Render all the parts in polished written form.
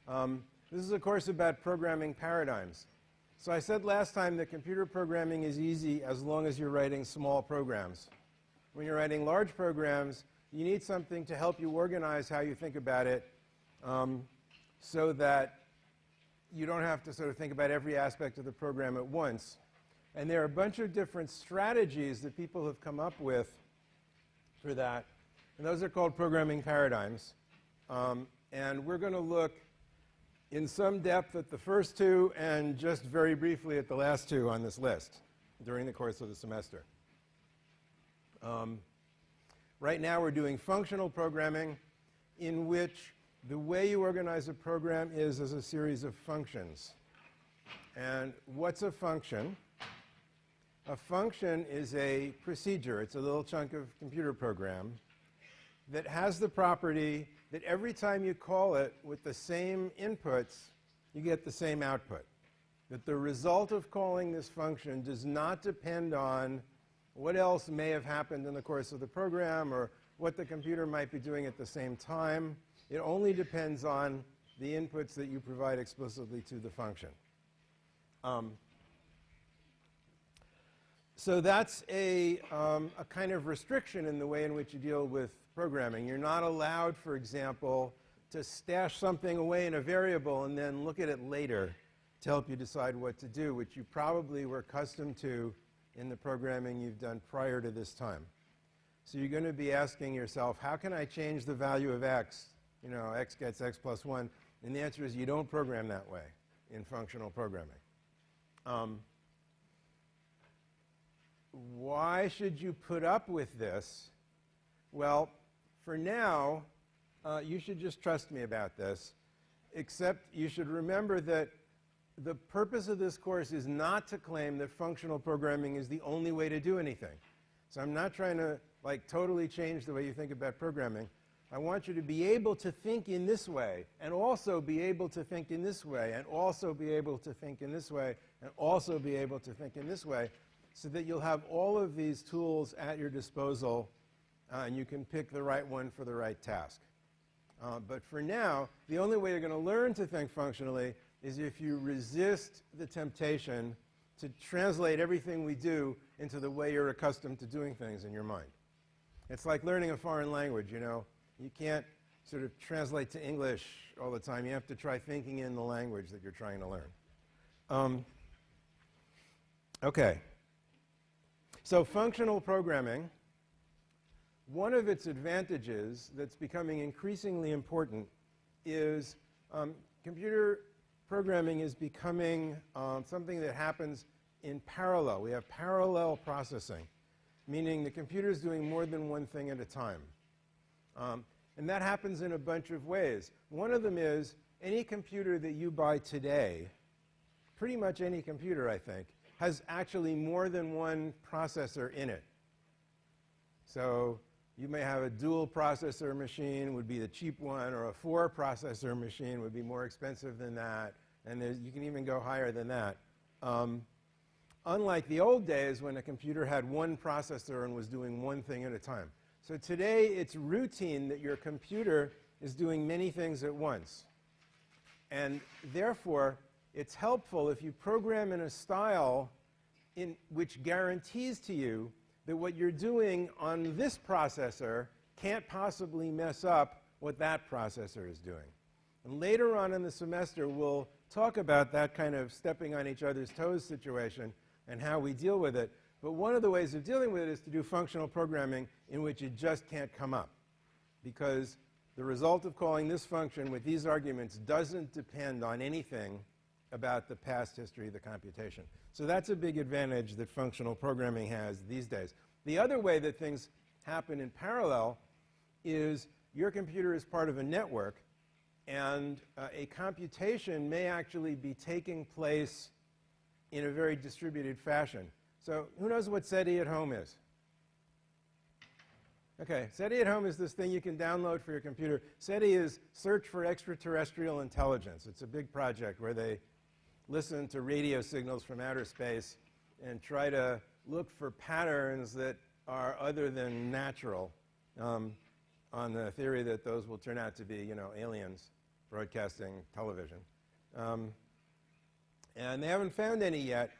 This is a course about programming paradigms. So I said last time that computer programming is easy as long as you're writing small programs. When you're writing large programs, you need something to help you organize how you think about it so that you don't have to sort of think about every aspect of the program at once. And there are a bunch of different strategies that people have come up with for that. And those are called programming paradigms. And we're going to look in some depth at the first two and just very briefly at the last two on this list during the course of the semester. Right now we're doing functional programming, in which the way you organize a program is as a series of functions. And what's a function? A function is a procedure. It's a little chunk of computer program that has the property that every time you call it with the same inputs, you get the same output. That the result of calling this function does not depend on what else may have happened in the course of the program or what the computer might be doing at the same time. It only depends on the inputs that you provide explicitly to the function. So that's a kind of restriction in the way in which you deal with programming. You're not allowed, for example, to stash something away in a variable and then look at it later to help you decide what to do, which you probably were accustomed to in the programming you've done prior to this time. So you're going to be asking yourself, how can I change the value of x? You know, x gets x plus 1. And the answer is you don't program that way in functional programming. Why should you put up with this? Well, for now, you should just trust me about this, except you should remember that the purpose of this course is not to claim that functional programming is the only way to do anything. So I'm not trying to totally change the way you think about programming. I want you to be able to think in this way, and also be able to think in this way, and also be able to think in this way, and also be able to think in this way, so that you'll have all of these tools at your disposal, and you can pick the right one for the right task. But for now, the only way you're going to learn to think functionally is if you resist the temptation to translate everything we do into the way you're accustomed to doing things in your mind. It's like learning a foreign language, you know. You can't sort of translate to English all the time. You have to try thinking in the language that you're trying to learn. Okay. So functional programming, one of its advantages that's becoming increasingly important is computer programming is becoming something that happens in parallel. We have parallel processing, meaning the computer is doing more than one thing at a time. And that happens in a bunch of ways. One of them is any computer that you buy today, pretty much any computer, I think, has actually more than one processor in it. So you may have a dual processor machine would be the cheap one, or a 4-processor machine would be more expensive than that, and you can even go higher than that. Unlike the old days when a computer had one processor and was doing one thing at a time. So today it's routine that your computer is doing many things at once. And therefore, it's helpful if you program in a style which guarantees to you that what you're doing on this processor can't possibly mess up what that processor is doing. And later on in the semester, we'll talk about that kind of stepping on each other's toes situation and how we deal with it. But one of the ways of dealing with it is to do functional programming in which it just can't come up, because the result of calling this function with these arguments doesn't depend on anything about the past history of the computation. So that's a big advantage that functional programming has these days. The other way that things happen in parallel is your computer is part of a network, and a computation may actually be taking place in a very distributed fashion. So who knows what SETI at home is? Okay, SETI at home is this thing you can download for your computer. SETI is Search for Extraterrestrial Intelligence. It's a big project where they listen to radio signals from outer space and try to look for patterns that are other than natural, on the theory that those will turn out to be, aliens. broadcasting television. And they haven't found any yet,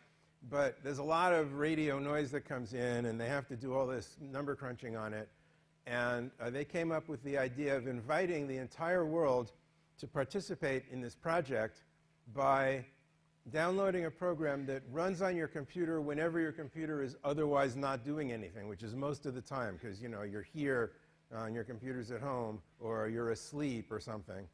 but there's a lot of radio noise that comes in, and they have to do all this number crunching on it. And they came up with the idea of inviting the entire world to participate in this project by downloading a program that runs on your computer whenever your computer is otherwise not doing anything, which is most of the time, because you're here and your computer's at home, or you're asleep or something.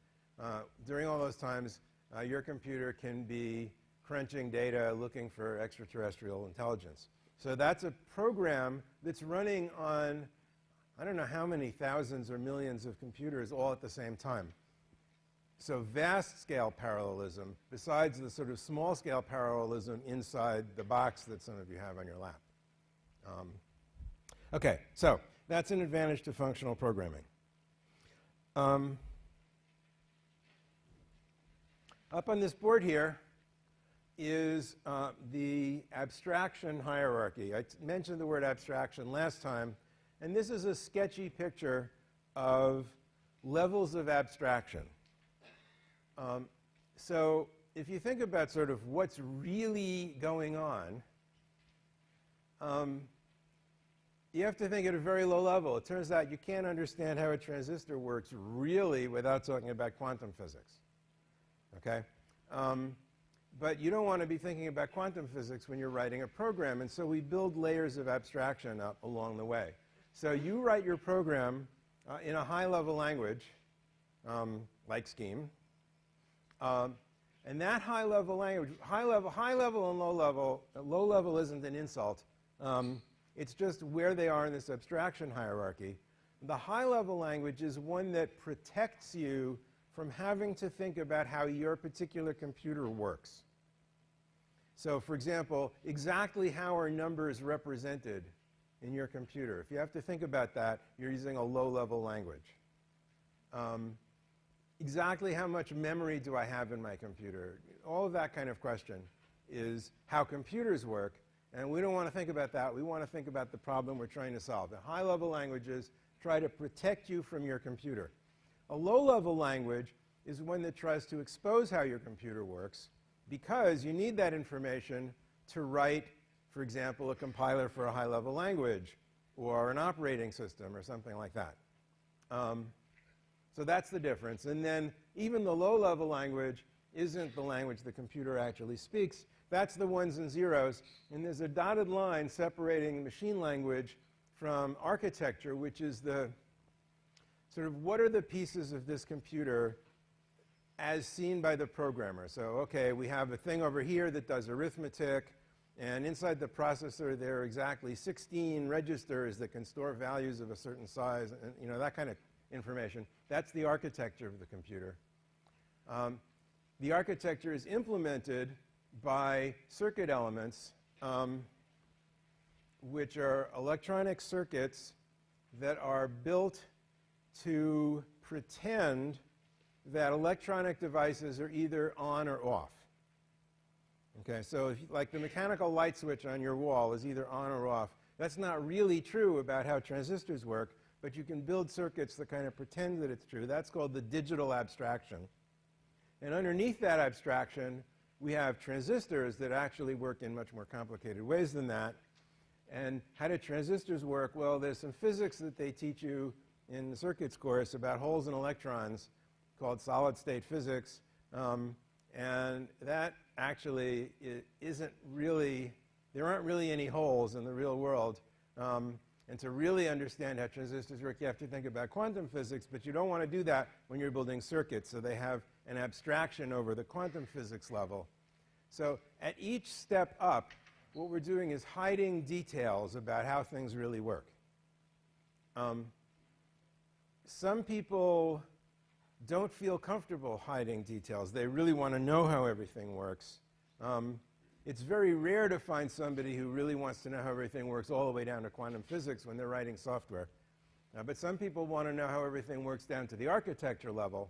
During all those times, your computer can be crunching data, looking for extraterrestrial intelligence. So that's a program that's running on, I don't know how many thousands or millions of computers all at the same time. So vast-scale parallelism, besides the sort of small-scale parallelism inside the box that some of you have on your lap. OK, so that's an advantage to functional programming. Up on this board here is the abstraction hierarchy. I mentioned the word abstraction last time, and this is a sketchy picture of levels of abstraction. So if you think about sort of what's really going on, you have to think at a very low level. It turns out you can't understand how a transistor works really without talking about quantum physics. Okay? But you don't want to be thinking about quantum physics when you're writing a program, and so we build layers of abstraction up along the way. So you write your program in a high-level language, like Scheme, and that high-level language, high level and low level isn't an insult. It's just where they are in this abstraction hierarchy. The high-level language is one that protects you from having to think about how your particular computer works. So, for example, exactly how are numbers represented in your computer? If you have to think about that, you're using a low-level language. Exactly how much memory do I have in my computer? All of that kind of question is how computers work, and we don't want to think about that. We want to think about the problem we're trying to solve. The high-level languages try to protect you from your computer. A low-level language is one that tries to expose how your computer works, because you need that information to write, for example, a compiler for a high-level language, or an operating system, or something like that. So that's the difference. And then even the low-level language isn't the language the computer actually speaks. That's the ones and zeros. And there's a dotted line separating machine language from architecture, which is the sort of what are the pieces of this computer as seen by the programmer. So, OK, we have a thing over here that does arithmetic. And inside the processor, there are exactly 16 registers that can store values of a certain size, and that kind of information. That's the architecture of the computer. The architecture is implemented by circuit elements, which are electronic circuits that are built to pretend that electronic devices are either on or off. Okay, so if, like the mechanical light switch on your wall is either on or off. That's not really true about how transistors work, but you can build circuits that kind of pretend that it's true. That's called the digital abstraction. And underneath that abstraction, we have transistors that actually work in much more complicated ways than that. And how do transistors work? Well, there's some physics that they teach you in the circuits course about holes and electrons called solid-state physics. And that actually isn't really, there aren't really any holes in the real world. And to really understand how transistors work, you have to think about quantum physics, but you don't want to do that when you're building circuits. So they have an abstraction over the quantum physics level. So at each step up, what we're doing is hiding details about how things really work. Some people don't feel comfortable hiding details. They really want to know how everything works. It's very rare to find somebody who really wants to know how everything works all the way down to quantum physics when they're writing software. But some people want to know how everything works down to the architecture level.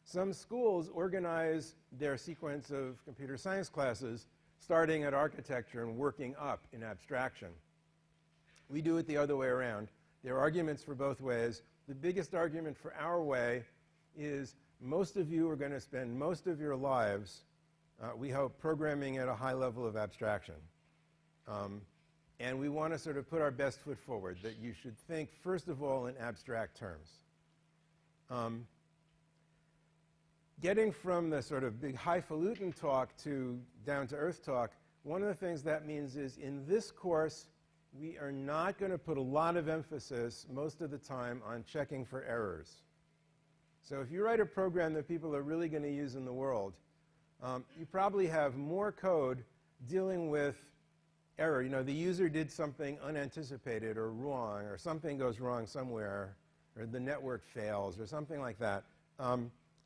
Some schools organize their sequence of computer science classes starting at architecture and working up in abstraction. We do it the other way around. There are arguments for both ways. The biggest argument for our way is most of you are going to spend most of your lives, we hope, programming at a high level of abstraction. And we want to sort of put our best foot forward, that you should think, first of all, in abstract terms. Getting from the sort of big highfalutin talk to down-to-earth talk, one of the things that means is in this course, we are not going to put a lot of emphasis most of the time on checking for errors. So if you write a program that people are really going to use in the world, you probably have more code dealing with error. You know, the user did something unanticipated or wrong, or something goes wrong somewhere, or the network fails, or something like that.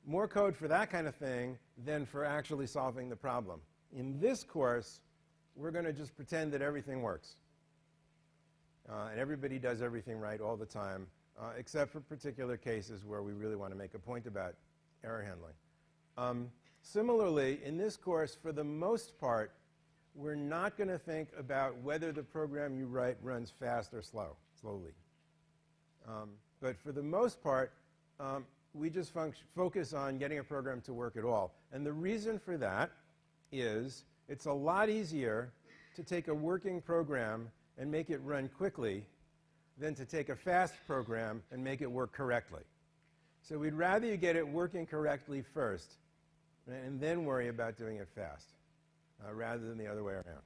More code for that kind of thing than for actually solving the problem. In this course, we're going to just pretend that everything works. And everybody does everything right all the time, except for particular cases where we really want to make a point about error handling. Similarly, in this course, for the most part, we're not going to think about whether the program you write runs fast or slowly. But for the most part, we just focus on getting a program to work at all. And the reason for that is it's a lot easier to take a working program and make it run quickly than to take a fast program and make it work correctly. So we'd rather you get it working correctly first and then worry about doing it fast, rather than the other way around.